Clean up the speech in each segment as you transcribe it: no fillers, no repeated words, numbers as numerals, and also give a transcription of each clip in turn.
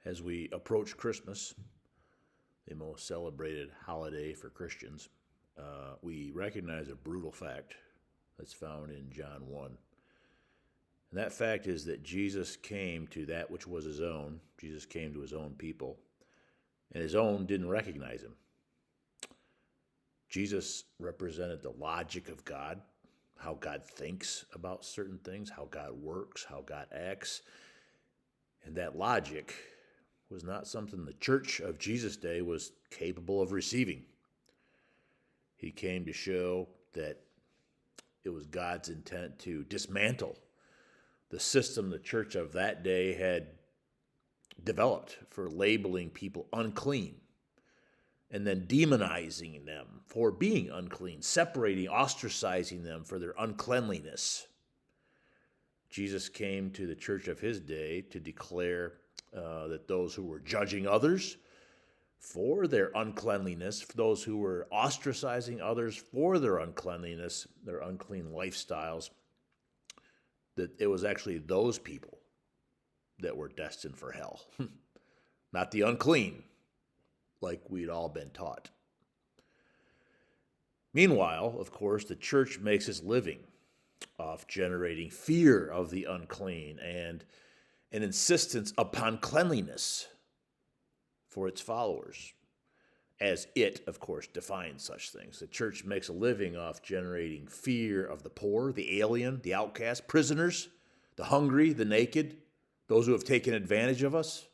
As we approach Christmas, the most celebrated holiday for Christians, we recognize a brutal fact that's found in John 1. And that fact is that Jesus came to that which was his own. Jesus came to his own people, and his own didn't recognize him. Jesus represented the logic of God, how God thinks about certain things, how God works, how God acts. And that logic was not something the church of Jesus' day was capable of receiving. He came to show that it was God's intent to dismantle the system the church of that day had developed for labeling people unclean and then demonizing them for being unclean, separating, ostracizing them for their uncleanliness. Jesus came to the church of his day to declare that those who were judging others for their uncleanliness, for those who were ostracizing others for their uncleanliness, their unclean lifestyles, that it was actually those people that were destined for hell, not the unclean, like we'd all been taught. Meanwhile, of course, the church makes its living off generating fear of the unclean and an insistence upon cleanliness for its followers, as it, of course, defines such things. The church makes a living off generating fear of the poor, the alien, the outcast, prisoners, the hungry, the naked, those who have taken advantage of us.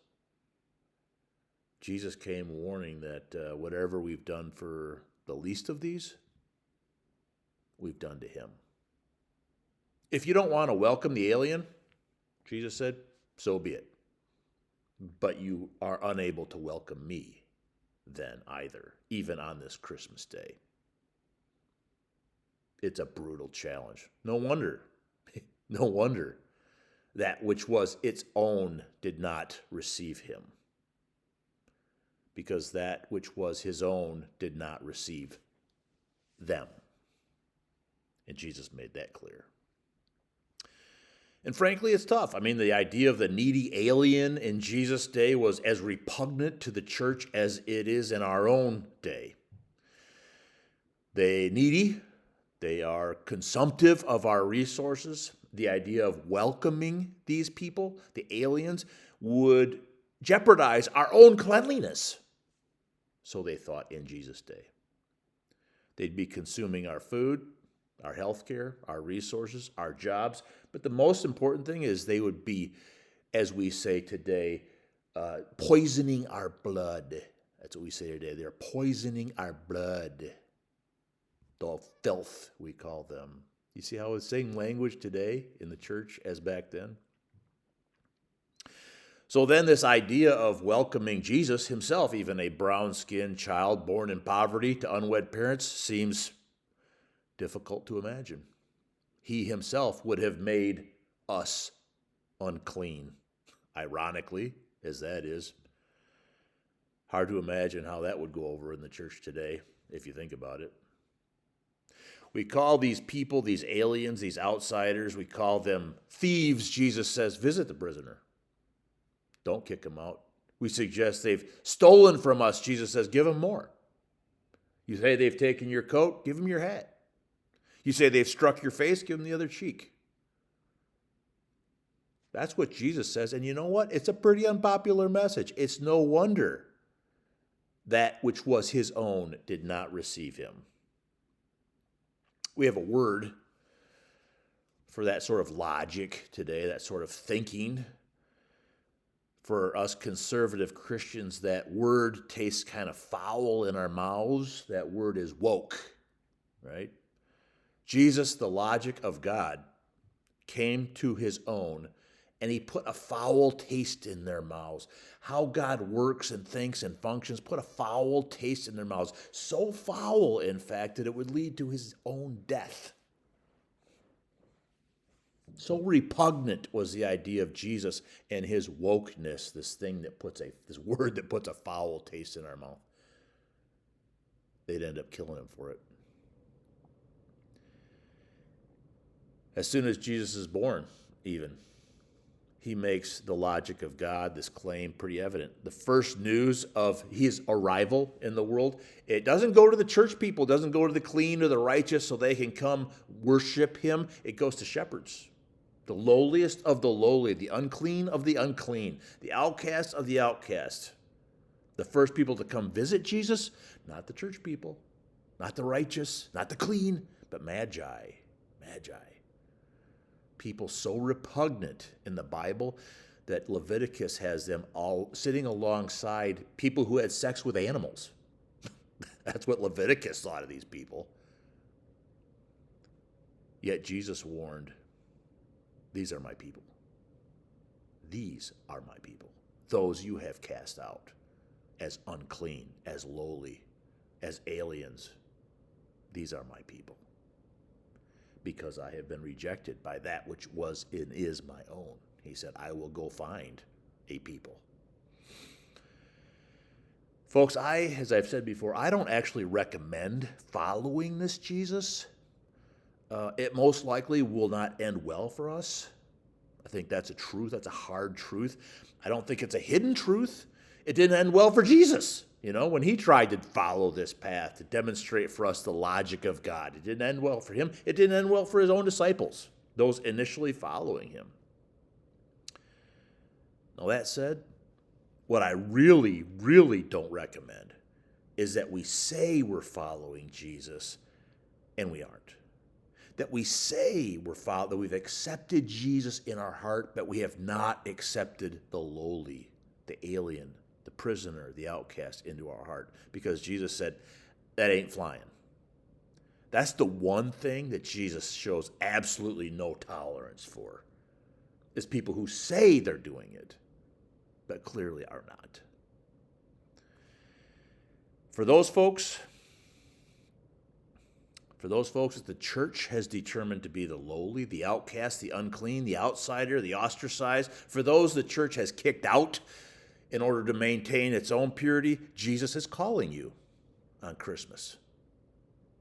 Jesus came warning that whatever we've done for the least of these, we've done to him. If you don't want to welcome the alien, Jesus said, so be it. But you are unable to welcome me then either, even on this Christmas day. It's a brutal challenge. No wonder that which was its own did not receive him, because that which was his own did not receive them. And Jesus made that clear. And frankly, it's tough. I mean, the idea of the needy alien in Jesus' day was as repugnant to the church as it is in our own day. They needy, they are consumptive of our resources. The idea of welcoming these people, the aliens, would jeopardize our own cleanliness. So they thought in Jesus' day. They'd be consuming our food, our health care, our resources, our jobs. But the most important thing is they would be, as we say today, poisoning our blood. That's what we say today. They're poisoning our blood. The filth, we call them. You see how it's same language today in the church as back then? So then this idea of welcoming Jesus himself, even a brown-skinned child born in poverty to unwed parents, seems difficult to imagine. He himself would have made us unclean. Ironically, as that is, hard to imagine how that would go over in the church today, if you think about it. We call these people, these aliens, these outsiders, we call them thieves. Jesus says, visit the prisoner. Don't kick them out. We suggest they've stolen from us. Jesus says, give them more. You say they've taken your coat, give them your hat. You say they've struck your face, give them the other cheek. That's what Jesus says. And you know what? It's a pretty unpopular message. It's no wonder that which was his own did not receive him. We have a word for that sort of logic today, that sort of thinking. For us conservative Christians, that word tastes kind of foul in our mouths. That word is woke, right? Jesus, the logic of God, came to his own, and he put a foul taste in their mouths. How God works and thinks and functions put a foul taste in their mouths. So foul, in fact, that it would lead to his own death. So repugnant was the idea of Jesus and his wokeness, this word that puts a foul taste in our mouth. They'd end up killing him for it. As soon as Jesus is born, even, he makes the logic of God, this claim, pretty evident. The first news of his arrival in the world, it doesn't go to the church people, it doesn't go to the clean or the righteous so they can come worship him. It goes to shepherds, the lowliest of the lowly, the unclean of the unclean, the outcast of the outcast. The first people to come visit Jesus, not the church people, not the righteous, not the clean, but magi. People so repugnant in the Bible that Leviticus has them all sitting alongside people who had sex with animals. That's what Leviticus thought of these people. Yet Jesus warned, these are my people. These are my people. Those you have cast out as unclean, as lowly, as aliens. These are my people. Because I have been rejected by that which was and is my own. He said, I will go find a people. Folks, as I've said before, I don't actually recommend following this Jesus. It most likely will not end well for us. I think that's a truth. That's a hard truth. I don't think it's a hidden truth. It didn't end well for Jesus. You know, when he tried to follow this path to demonstrate for us the logic of God, it didn't end well for him. It didn't end well for his own disciples, those initially following him. Now, that said, what I really, really don't recommend is that we say we're following Jesus and we aren't. That we say that we've accepted Jesus in our heart, but we have not accepted the lowly, the alien, the prisoner, the outcast into our heart. Because Jesus said, that ain't flying. That's the one thing that Jesus shows absolutely no tolerance for, is people who say they're doing it, but clearly are not. For those folks that the church has determined to be the lowly, the outcast, the unclean, the outsider, the ostracized, for those the church has kicked out in order to maintain its own purity, Jesus is calling you on Christmas.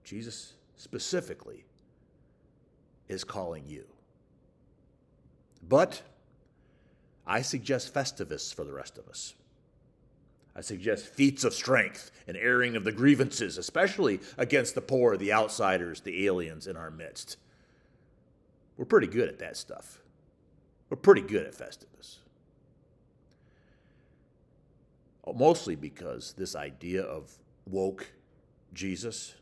Jesus specifically is calling you. But I suggest Festivus for the rest of us. I suggest feats of strength and airing of the grievances, especially against the poor, the outsiders, the aliens in our midst. We're pretty good at that stuff. We're pretty good at Festivus. Mostly because this idea of woke Jesus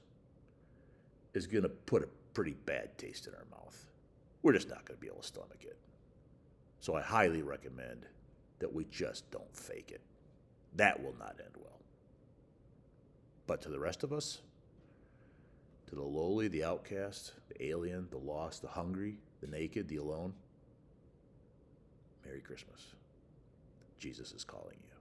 is going to put a pretty bad taste in our mouth. We're just not going to be able to stomach it. So I highly recommend that we just don't fake it. That will not end well. But to the rest of us, to the lowly, the outcast, the alien, the lost, the hungry, the naked, the alone, Merry Christmas. Jesus is calling you.